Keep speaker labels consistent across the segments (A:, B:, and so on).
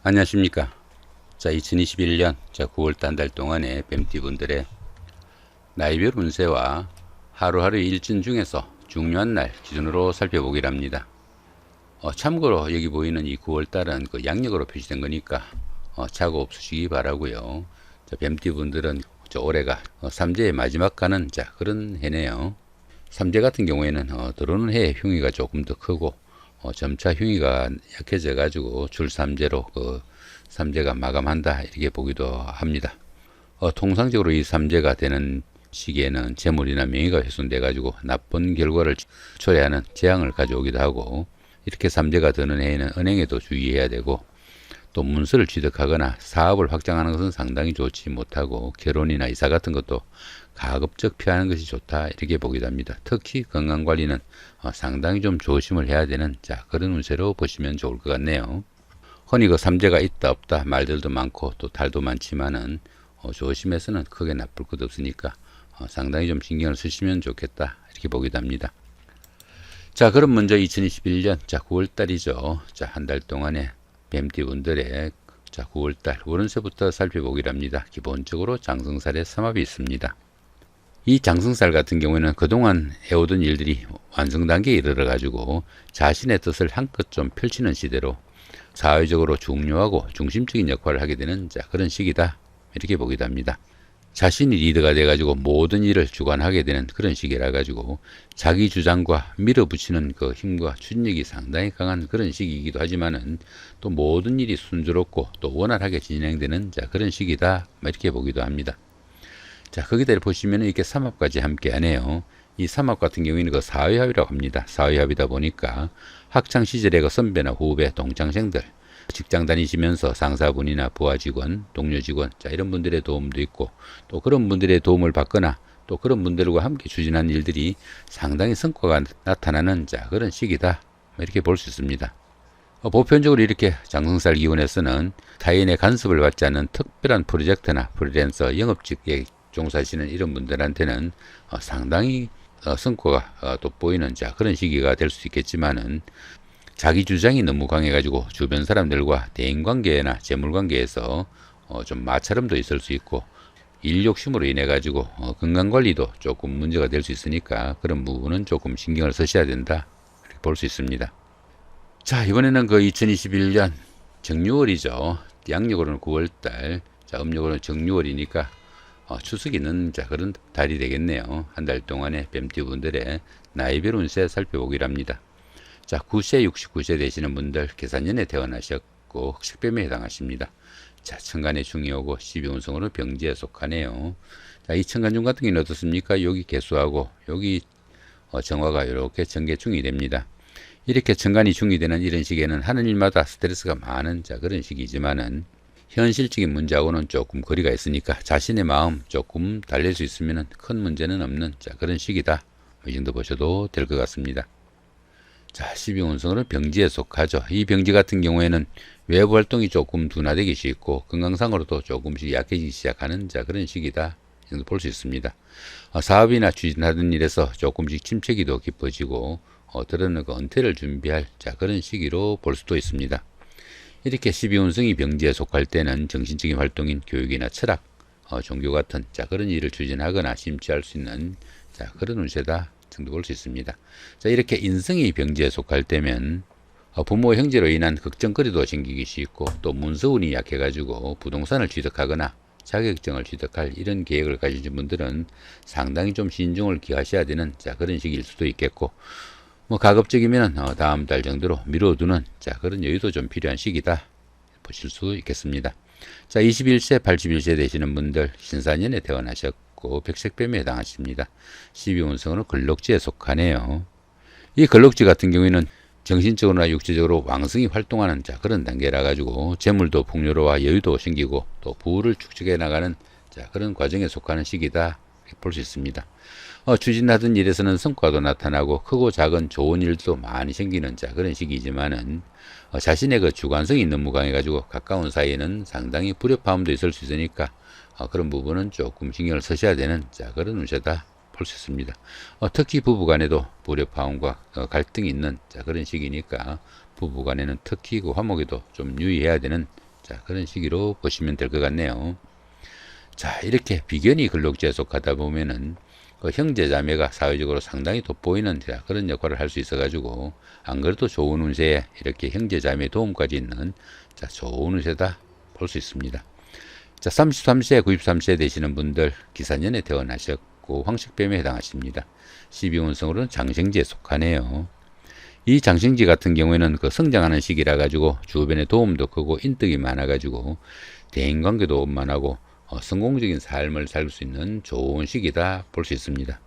A: 안녕하십니까. 2021년 9월달 한 달 동안의 뱀띠분들의 나이별 운세와 하루하루 일진 중에서 중요한 날 기준으로 살펴보기를 합니다. 참고로 여기 보이는 이 9월달은 그 양력으로 표시된 거니까 착오 없으시기 바라고요. 뱀띠분들은 올해가 삼재의 마지막 가는 그런 해네요. 삼재 같은 경우에는 들어오는 해의 흉의가 조금 더 크고 점차 흉의가 약해져 가지고 줄삼재로 그 삼재가 마감한다 이렇게 보기도 합니다. 통상적으로 이 삼재가 되는 시기에는 재물이나 명예가 훼손돼 가지고 나쁜 결과를 초래하는 재앙을 가져오기도 하고, 이렇게 삼재가 드는 해에는 은행에도 주의해야 되고, 또 문서를 취득하거나 사업을 확장하는 것은 상당히 좋지 못하고, 결혼이나 이사 같은 것도 가급적 피하는 것이 좋다 이렇게 보기도 합니다. 특히 건강관리는 상당히 좀 조심을 해야 되는 그런 운세로 보시면 좋을 것 같네요. 흔히 그 삼재가 있다 없다 말들도 많고 또 달도 많지만은 조심해서는 크게 나쁠 것 없으니까 상당히 좀 신경을 쓰시면 좋겠다 이렇게 보기도 합니다. 그럼 먼저 2021년 9월달이죠. 한 달 동안의 뱀띠분들의 9월달 월운세부터 살펴보기로 합니다. 기본적으로 장성살의 삼합이 있습니다. 이 장성살 같은 경우에는 그동안 해오던 일들이 완성 단계에 이르러 가지고 자신의 뜻을 한껏 좀 펼치는 시대로 사회적으로 중요하고 중심적인 역할을 하게 되는 그런 시기다 이렇게 보기도 합니다. 자신이 리더가 돼 가지고 모든 일을 주관하게 되는 그런 시기라 가지고 자기 주장과 밀어붙이는 그 힘과 추진력이 상당히 강한 그런 시기이기도 하지만은 또 모든 일이 순조롭고 또 원활하게 진행되는 그런 시기다 이렇게 보기도 합니다. 거기다 보시면 이렇게 삼합까지 함께 하네요. 이 삼합 같은 경우에는 그 사회합이라고 합니다. 사회합이다 보니까 학창 시절의 그 선배나 후배, 동창생들, 직장 다니시면서 상사분이나 부하 직원, 동료 직원, 이런 분들의 도움도 있고, 또 그런 분들의 도움을 받거나 또 그런 분들과 함께 추진한 일들이 상당히 성과가 나타나는 그런 시기다 이렇게 볼 수 있습니다. 보편적으로 이렇게 장성살 기운에서는 타인의 간섭을 받지 않는 특별한 프로젝트나 프리랜서, 영업직에 종사하시는 이런 분들한테는 상당히 성과가 돋보이는 그런 시기가 될 수 있겠지만은, 자기 주장이 너무 강해가지고 주변 사람들과 대인관계나 재물관계에서 좀 마찰음도 있을 수 있고, 일 욕심으로 인해 가지고 건강관리도 조금 문제가 될 수 있으니까 그런 부분은 조금 신경을 쓰셔야 된다 이렇게 볼 수 있습니다. 이번에는 그 2021년 정유월이죠. 양력으로는 9월달, 음력으로는 정유월이니까 추석이 있는 그런 달이 되겠네요. 한 달 동안의 뱀띠분들의 나이별 운세 살펴보기로 합니다. 9세, 69세 되시는 분들 계산년에 태어나셨고 흑색뱀에 해당하십니다. 천간에 중이 오고 12운성으로 병지에 속하네요. 이 천간중 같은 경우는 어떻습니까? 여기 개수하고 여기 정화가 이렇게 전개중이 됩니다. 이렇게 천간이 중이 되는 이런 시기에는 하는 일마다 스트레스가 많은 그런 시기지만은 현실적인 문제하고는 조금 거리가 있으니까 자신의 마음 조금 달랠 수 있으면 큰 문제는 없는 그런 시기다. 이 정도 보셔도 될 것 같습니다. 12운성으로 병지에 속하죠. 이 병지 같은 경우에는 외부 활동이 조금 둔화되기 쉽고 건강상으로도 조금씩 약해지기 시작하는 그런 시기다. 이 정도 볼 수 있습니다. 사업이나 추진하던 일에서 조금씩 침체기 도 깊어지고 때로는 그 은퇴를 준비할 그런 시기로 볼 수도 있습니다. 이렇게 12운성이 병지에 속할 때는 정신적인 활동인 교육이나 철학, 종교 같은 그런 일을 추진하거나 심취할 수 있는 그런 운세다 정도 볼 수 있습니다. 이렇게 인성이 병지에 속할 때면 부모 형제로 인한 걱정거리도 생기기 쉽고, 또 문서운이 약해가지고 부동산을 취득하거나 자격증을 취득할 이런 계획을 가지신 분들은 상당히 좀 신중을 기하셔야 되는 그런 시기일 수도 있겠고, 가급적이면 다음 달 정도로 미뤄두는 그런 여유도 좀 필요한 시기다 보실 수 있겠습니다. 21세, 81세 되시는 분들 신사년에 태어나셨고 백색뱀에 해당하십니다. 12운성으로 걸럭지에 속하네요. 이 걸럭지 같은 경우에는 정신적으로나 육체적으로 왕성히 활동하는 그런 단계라 가지고 재물도 풍요로와 여유도 생기고 또 부를 축적해 나가는 그런 과정에 속하는 시기다 볼 수 있습니다. 추진하던 일에서는 성과도 나타나고 크고 작은 좋은 일도 많이 생기는 그런 시기지만은 자신의 그 주관성이 너무 강해가지고 가까운 사이에는 상당히 불협화음도 있을 수 있으니까 그런 부분은 조금 신경을 쓰셔야 되는 그런 운세다 볼 수 있습니다. 특히 부부간에도 불협화음과 갈등이 있는 그런 시기니까 부부간에는 특히 그 화목에도 좀 유의해야 되는 자, 그런 시기로 보시면 될 것 같네요. 자, 이렇게 비견이 근록지에 속하다 보면은 그 형제 자매가 사회적으로 상당히 돋보이는 그런 역할을 할 수 있어 가지고 안 그래도 좋은 운세에 이렇게 형제 자매 도움까지 있는 자, 좋은 운세다 볼 수 있습니다. 자, 33세, 93세 되시는 분들 기사년에 태어나셨고 황식뱀에 해당하십니다. 12운성으로는 장생지에 속하네요. 이 장생지 같은 경우에는 그 성장하는 시기라 가지고 주변에 도움도 크고 인덕이 많아 가지고 대인관계도 원만하고 성공적인 삶을 살 수 있는 좋은 시기다 볼 수 있습니다.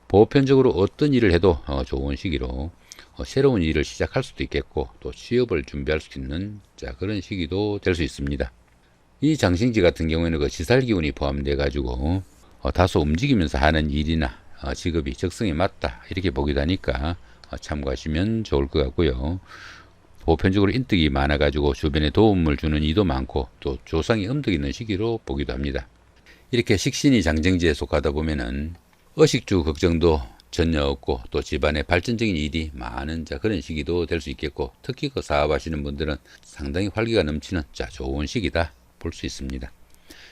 A: 보편적으로 어떤 일을 해도 좋은 시기로 새로운 일을 시작할 수도 있겠고 또 취업을 준비할 수 있는 자, 그런 시기도 될 수 있습니다. 이 장생지 같은 경우에는 그 지살기운이 포함되어 가지고 다소 움직이면서 하는 일이나 직업이 적성에 맞다 이렇게 보기도 하니까 참고하시면 좋을 것 같고요. 보편적으로 인덕이 많아 가지고 주변에 도움을 주는 이도 많고 또 조상이 음덕 있는 시기로 보기도 합니다. 이렇게 식신이 장생지에 속하다 보면은 의식주 걱정도 전혀 없고 또 집안에 발전적인 일이 많은 자, 그런 시기도 될 수 있겠고 특히 그 사업하시는 분들은 상당히 활기가 넘치는 자, 좋은 시기다 볼 수 있습니다.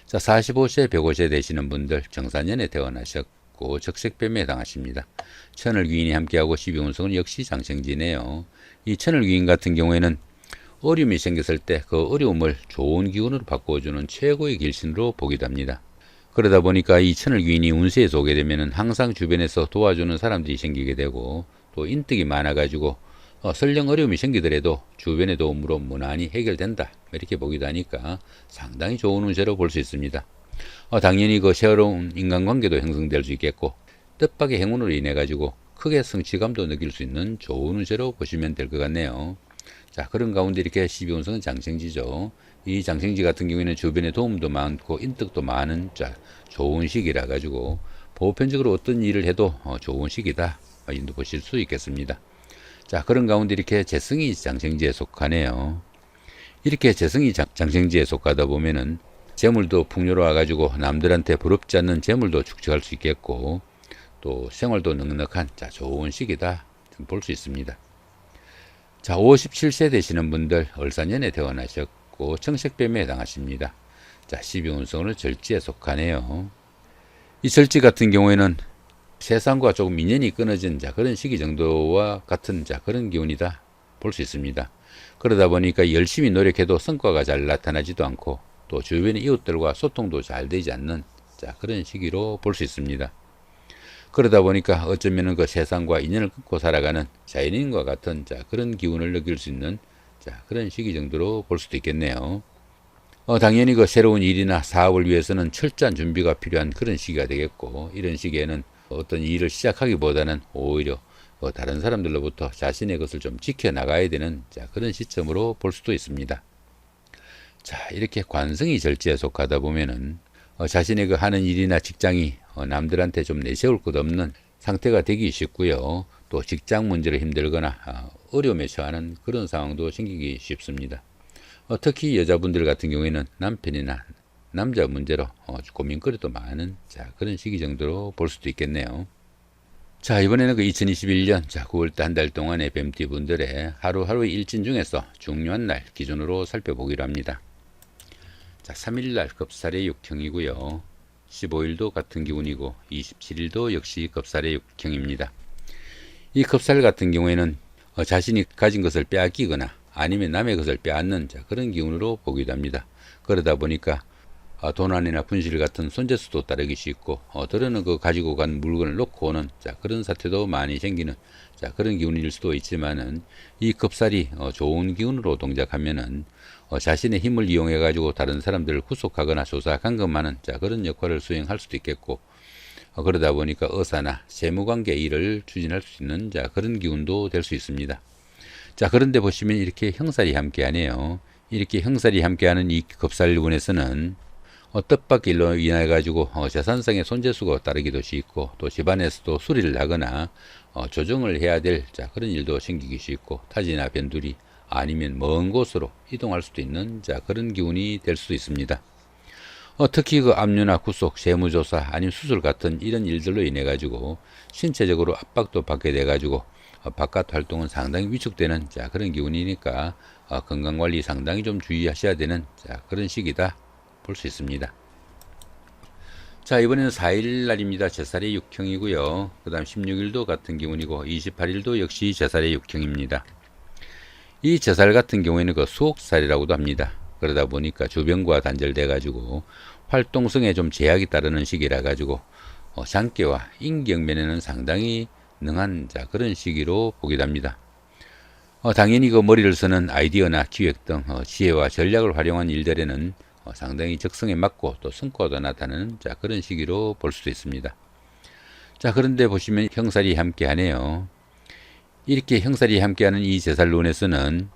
A: 자, 45세, 105세 되시는 분들 정사년에 태어나셨고 적색뱀에 해당하십니다. 천을귀인이 함께하고 12운성은 역시 장생지네요. 이 천을귀인 같은 경우에는 어려움이 생겼을 때 그 어려움을 좋은 기운으로 바꿔주는 최고의 길신으로 보기도 합니다. 그러다 보니까 이 천을귀인이 운세에 오게 되면 항상 주변에서 도와주는 사람들이 생기게 되고 또 인덕이 많아가지고 설령 어려움이 생기더라도 주변의 도움으로 무난히 해결된다 이렇게 보기도 하니까 상당히 좋은 운세로 볼 수 있습니다. 당연히 그 새로운 인간관계도 형성될 수 있겠고 뜻밖의 행운으로 인해 가지고 크게 성취감도 느낄 수 있는 좋은 운세로 보시면 될 것 같네요. 자, 그런 가운데 이렇게 12운성은 장생지죠. 이 장생지 같은 경우에는 주변에 도움도 많고 인덕도 많은 자, 좋은 시기라 가지고 보편적으로 어떤 일을 해도 좋은 시기다 인도 보실 수 있겠습니다. 자, 그런 가운데 이렇게 재성이 장생지에 속하네요. 이렇게 재성이 장생지에 속하다 보면은 재물도 풍요로워 가지고 남들한테 부럽지 않는 재물도 축적할 수 있겠고 또 생활도 넉넉한 자, 좋은 시기다 볼 수 있습니다. 자, 57세 되시는 분들 을사년에 태어나셨고 청색뱀에 해당하십니다. 자, 12운성으로 절지에 속하네요. 이 절지 같은 경우에는 세상과 조금 인연이 끊어진 자, 그런 시기 정도와 같은 자, 그런 기운이다 볼 수 있습니다. 그러다 보니까 열심히 노력해도 성과가 잘 나타나지도 않고 또 주변의 이웃들과 소통도 잘 되지 않는 자, 그런 시기로 볼 수 있습니다. 그러다 보니까 어쩌면은 그 세상과 인연을 끊고 살아가는 자연인과 같은 자, 그런 기운을 느낄 수 있는 자, 그런 시기 정도로 볼 수도 있겠네요. 당연히 그 새로운 일이나 사업을 위해서는 철저한 준비가 필요한 그런 시기가 되겠고 이런 시기에는 어떤 일을 시작하기보다는 오히려 다른 사람들로부터 자신의 것을 좀 지켜나가야 되는 자, 그런 시점으로 볼 수도 있습니다. 자, 이렇게 관성이 절지에 속하다 보면은 자신의 그 하는 일이나 직장이 남들한테 좀 내세울 것 없는 상태가 되기 쉽고요. 또 직장 문제로 힘들거나 어려움에 처하는 그런 상황도 생기기 쉽습니다. 특히 여자분들 같은 경우에는 남편이나 남자 문제로 고민거리도 많은 자, 그런 시기 정도로 볼 수도 있겠네요. 자, 이번에는 그 2021년 자, 9월달 한 달 동안의 뱀띠분들의 하루하루 일진 중에서 중요한 날 기준으로 살펴보기로 합니다. 자, 3일날 겁살의 육형이고요. 15일도 같은 기운이고 27일도 역시 겁살의 육형입니다. 이 겁살 같은 경우에는 자신이 가진 것을 빼앗기거나 아니면 남의 것을 빼앗는 자, 그런 기운으로 보기도 합니다. 그러다 보니까 도난이나 분실 같은 손재수도 따르기 쉽고 들어는 그 가지고 간 물건을 놓고 오는 자, 그런 사태도 많이 생기는 자, 그런 기운일 수도 있지만은 이 겁살이 좋은 기운으로 동작하면은 자신의 힘을 이용해 가지고 다른 사람들을 구속하거나 조사 감금하는 자, 그런 역할을 수행할 수도 있겠고 그러다 보니까 의사나 세무관계 일을 추진할 수 있는 자, 그런 기운도 될 수 있습니다. 자, 그런데 보시면 이렇게 형살이 함께하네요. 이렇게 형살이 함께하는 이 겁살군에서는 뜻밖의 일로 인해 가지고 재산상의 손재수가 따르기도 쉽고 또 집안에서도 수리를 하거나 조정을 해야 될 자, 그런 일도 생기기 쉽고 타지나 변두리 아니면 먼 곳으로 이동할 수도 있는 자, 그런 기운이 될 수도 있습니다. 특히 그 압류나 구속, 세무조사 아니면 수술 같은 이런 일들로 인해 가지고 신체적으로 압박도 받게 돼 가지고 바깥 활동은 상당히 위축되는 자, 그런 기운이니까 건강관리 상당히 좀 주의하셔야 되는 그런 시기다 볼 수 있습니다. 자, 이번에는 4일 날입니다. 제살의 육형이고요. 그 다음 16일도 같은 기운이고 28일도 역시 제살의 육형입니다. 이 제살 같은 경우에는 그 수옥살이라고도 합니다. 그러다 보니까 주변과 단절돼 가지고 활동성에 좀 제약이 따르는 시기라 가지고 장기와 인격면에는 상당히 능한 그런 시기로 보기도 합니다. 당연히 그 머리를 쓰는 아이디어나 기획 등 지혜와 전략을 활용한 일들에는 상당히 적성에 맞고 또 성과도 나타나는 그런 시기로 볼 수도 있습니다. 자, 그런데 보시면 형살이 함께 하네요. 이렇게 형살이 함께하는 이 제살론에서는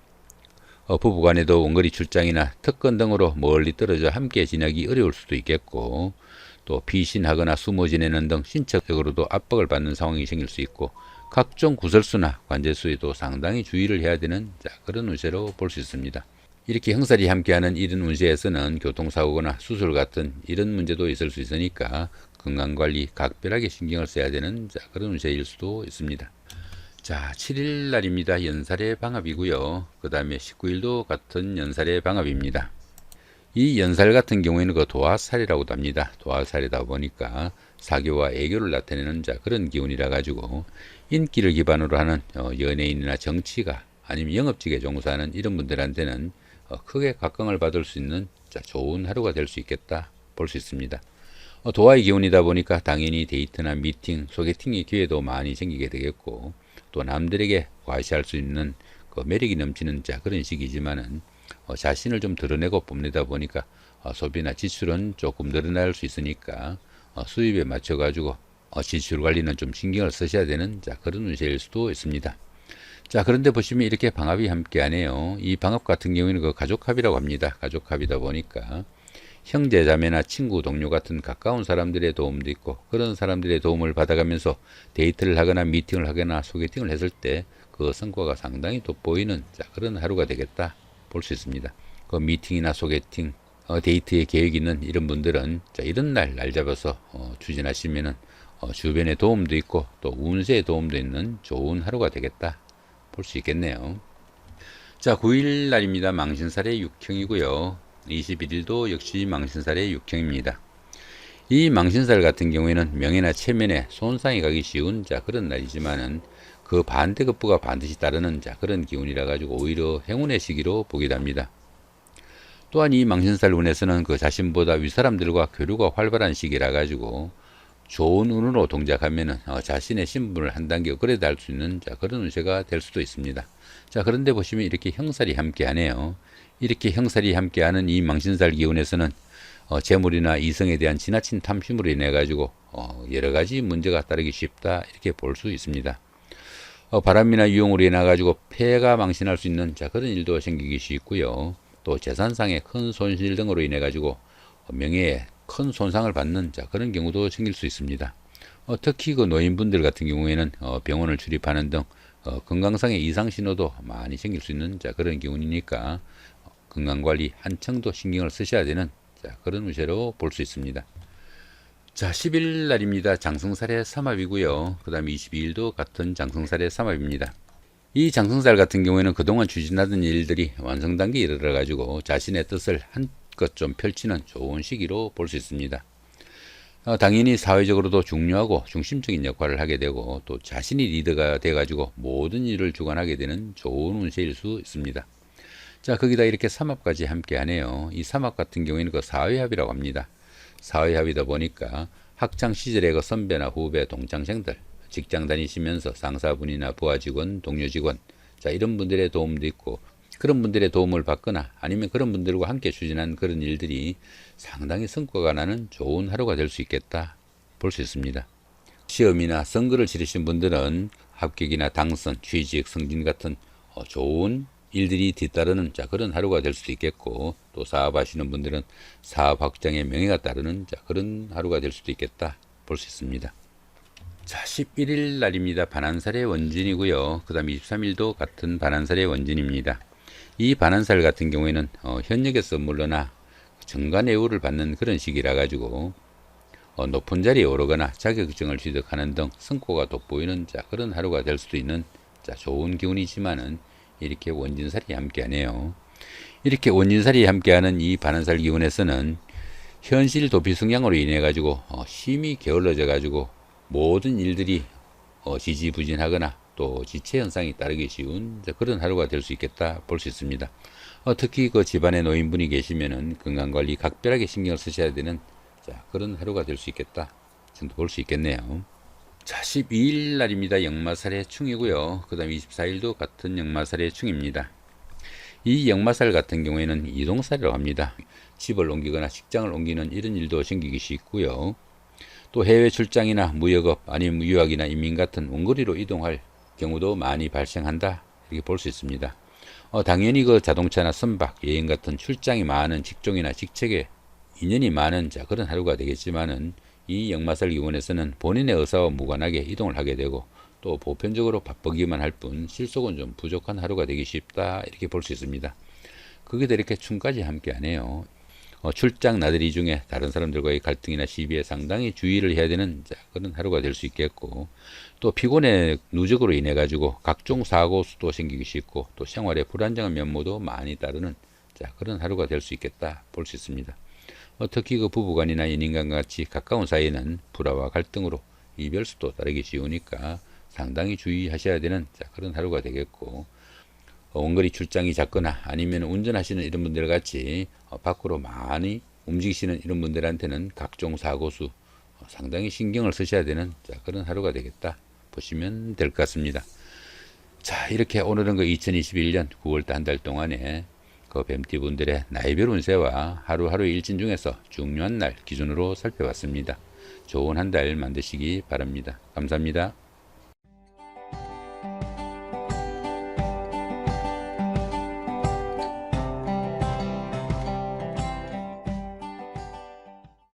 A: 부부간에도 원거리 출장이나 특권 등으로 멀리 떨어져 함께 지내기 어려울 수도 있겠고, 또 피신하거나 숨어 지내는 등 신체적으로도 압박을 받는 상황이 생길 수 있고, 각종 구설수나 관제수에도 상당히 주의를 해야 되는 그런 운세로 볼 수 있습니다. 이렇게 형살이 함께하는 이런 운세에서는 교통사고나 수술 같은 이런 문제도 있을 수 있으니까 건강관리 각별하게 신경을 써야 되는 그런 운세일 수도 있습니다. 자, 7일 날입니다. 연살의 방합이고요. 그 다음에 19일도 같은 연살의 방합입니다. 이 연살 같은 경우에는 그 도화살이라고도 합니다. 도화살이다 보니까 사교와 애교를 나타내는 그런 기운이라 가지고 인기를 기반으로 하는 연예인이나 정치가 아니면 영업직에 종사하는 이런 분들한테는 크게 각광을 받을 수 있는 좋은 하루가 될 수 있겠다 볼 수 있습니다. 도화의 기운이다 보니까 당연히 데이트나 미팅, 소개팅의 기회도 많이 생기게 되겠고, 또 남들에게 과시할 수 있는 그 매력이 넘치는 그런 시기지만은 자신을 좀 드러내고 뽐내다 보니까 소비나 지출은 조금 늘어날 수 있으니까 수입에 맞춰 가지고 지출 관리는 좀 신경을 쓰셔야 되는 그런 운세일 수도 있습니다. 자, 그런데 보시면 이렇게 방합이 함께 하네요. 이 방합 같은 경우에는 그 가족합이라고 합니다. 가족합이다 보니까 형제 자매나 친구 동료 같은 가까운 사람들의 도움도 있고, 그런 사람들의 도움을 받아가면서 데이트를 하거나 미팅을 하거나 소개팅을 했을 때 그 성과가 상당히 돋보이는 그런 하루가 되겠다 볼 수 있습니다. 그 미팅이나 소개팅, 데이트에 계획이 있는 이런 분들은 이런 날 잡아서 추진하시면은 주변에 도움도 있고 또 운세에 도움도 있는 좋은 하루가 되겠다 볼 수 있겠네요. 자, 9일 날입니다. 망신살의 육형이고요. 21일도 역시 망신살의 육형입니다. 이 망신살 같은 경우에는 명예나 체면에 손상이 가기 쉬운 그런 날이지만은 그 반대급부가 반드시 따르는 그런 기운이라 가지고 오히려 행운의 시기로 보기도 합니다. 또한 이 망신살 운에서는 그 자신보다 윗사람들과 교류가 활발한 시기라 가지고 좋은 운으로 동작하면은 자신의 신분을 한 단계 업그레이드 할 수 있는 그런 운세가 될 수도 있습니다. 자, 그런데 보시면 이렇게 형살이 함께 하네요. 이렇게 형살이 함께 하는 이 망신살 기운에서는 재물이나 이성에 대한 지나친 탐심으로 인해 가지고 여러 가지 문제가 따르기 쉽다 이렇게 볼 수 있습니다. 바람이나 유용으로 인해 가지고 폐가 망신할 수 있는 그런 일도 생기기 쉽고요. 또 재산상의 큰 손실 등으로 인해 가지고 명예에 큰 손상을 받는 그런 경우도 생길 수 있습니다. 특히 그 노인분들 같은 경우에는 병원을 출입하는 등 건강상의 이상 신호도 많이 생길 수 있는 그런 기운이니까 건강관리 한층 더 신경을 쓰셔야 되는 그런 운세로 볼 수 있습니다. 자, 10일 날입니다. 장성살의 삼합이고요. 그 다음에 22일도 같은 장성살의 삼합입니다. 이 장성살 같은 경우에는 그동안 추진하던 일들이 완성 단계에 이르러 가지고 자신의 뜻을 한껏 좀 펼치는 좋은 시기로 볼 수 있습니다. 당연히 사회적으로도 중요하고 중심적인 역할을 하게 되고 또 자신이 리더가 돼 가지고 모든 일을 주관하게 되는 좋은 운세일 수 있습니다. 자, 거기다 이렇게 삼합까지 함께 하네요. 이 삼합 같은 경우에는 그 사회합이라고 합니다. 사회합이다 보니까 학창 시절의 그 선배나 후배, 동창생들, 직장 다니시면서 상사분이나 부하 직원, 동료 직원, 이런 분들의 도움도 있고, 그런 분들의 도움을 받거나 아니면 그런 분들과 함께 추진한 그런 일들이 상당히 성과가 나는 좋은 하루가 될 수 있겠다 볼 수 있습니다. 시험이나 선거를 치르신 분들은 합격이나 당선, 취직, 승진 같은 좋은 일들이 뒤따르는 그런 하루가 될 수도 있겠고, 또 사업하시는 분들은 사업 확장의 명예가 따르는 그런 하루가 될 수도 있겠다 볼 수 있습니다. 자, 11일 날입니다. 반한살의 원진이고요. 그 다음 23일도 같은 반한살의 원진입니다. 이 반한살 같은 경우에는 현역에서 물러나 정관예우를 받는 그런 시기라 가지고 높은 자리에 오르거나 자격증을 취득하는 등 성과가 돋보이는 그런 하루가 될 수도 있는 좋은 기운이지만은 이렇게 원진살이 함께하네요. 이렇게 원진살이 함께하는 이 반환살 기운에서는 현실 도피 성향으로 인해 가지고 힘이 게을러져 가지고 모든 일들이 지지부진하거나 또 지체 현상이 따르기 쉬운 그런 하루가 될 수 있겠다 볼 수 있습니다. 특히 그 집안에 노인분이 계시면은 건강관리 각별하게 신경을 쓰셔야 되는 그런 하루가 될 수 있겠다 정도 볼 수 있겠네요. 자, 12일 날입니다. 역마살의 충이고요. 그 다음 24일도 같은 역마살의 충입니다. 이 역마살 같은 경우에는 이동살이라고 합니다. 집을 옮기거나 직장을 옮기는 이런 일도 생기기 쉽고요. 또 해외 출장이나 무역업 아니면 유학이나 이민 같은 원거리로 이동할 경우도 많이 발생한다 이렇게 볼 수 있습니다. 당연히 그 자동차나 선박, 여행 같은 출장이 많은 직종이나 직책에 인연이 많은 그런 하루가 되겠지만은 이 역마살 기운에서는 본인의 의사와 무관하게 이동을 하게 되고 또 보편적으로 바쁘기만 할 뿐 실속은 좀 부족한 하루가 되기 쉽다 이렇게 볼 수 있습니다. 거기다 이렇게 춤까지 함께하네요. 출장 나들이 중에 다른 사람들과의 갈등이나 시비에 상당히 주의를 해야 되는 그런 하루가 될 수 있겠고, 또 피곤의 누적으로 인해 가지고 각종 사고 수도 생기기 쉽고 또 생활에 불안정한 면모도 많이 따르는 그런 하루가 될 수 있겠다 볼 수 있습니다. 특히 그 부부간이나 연인간 같이 가까운 사이는 불화와 갈등으로 이별수도 따르기 쉬우니까 상당히 주의하셔야 되는 그런 하루가 되겠고, 원거리 출장이 잦거나 아니면 운전하시는 이런 분들 같이 밖으로 많이 움직이시는 이런 분들한테는 각종 사고수 상당히 신경을 쓰셔야 되는 그런 하루가 되겠다 보시면 될 것 같습니다. 자, 이렇게 오늘은 그 2021년 9월달 한 달 동안에 그 뱀띠분들의 나이별 운세와 하루하루 일진 중에서 중요한 날 기준으로 살펴봤습니다. 좋은 한 달 만드시기 바랍니다. 감사합니다.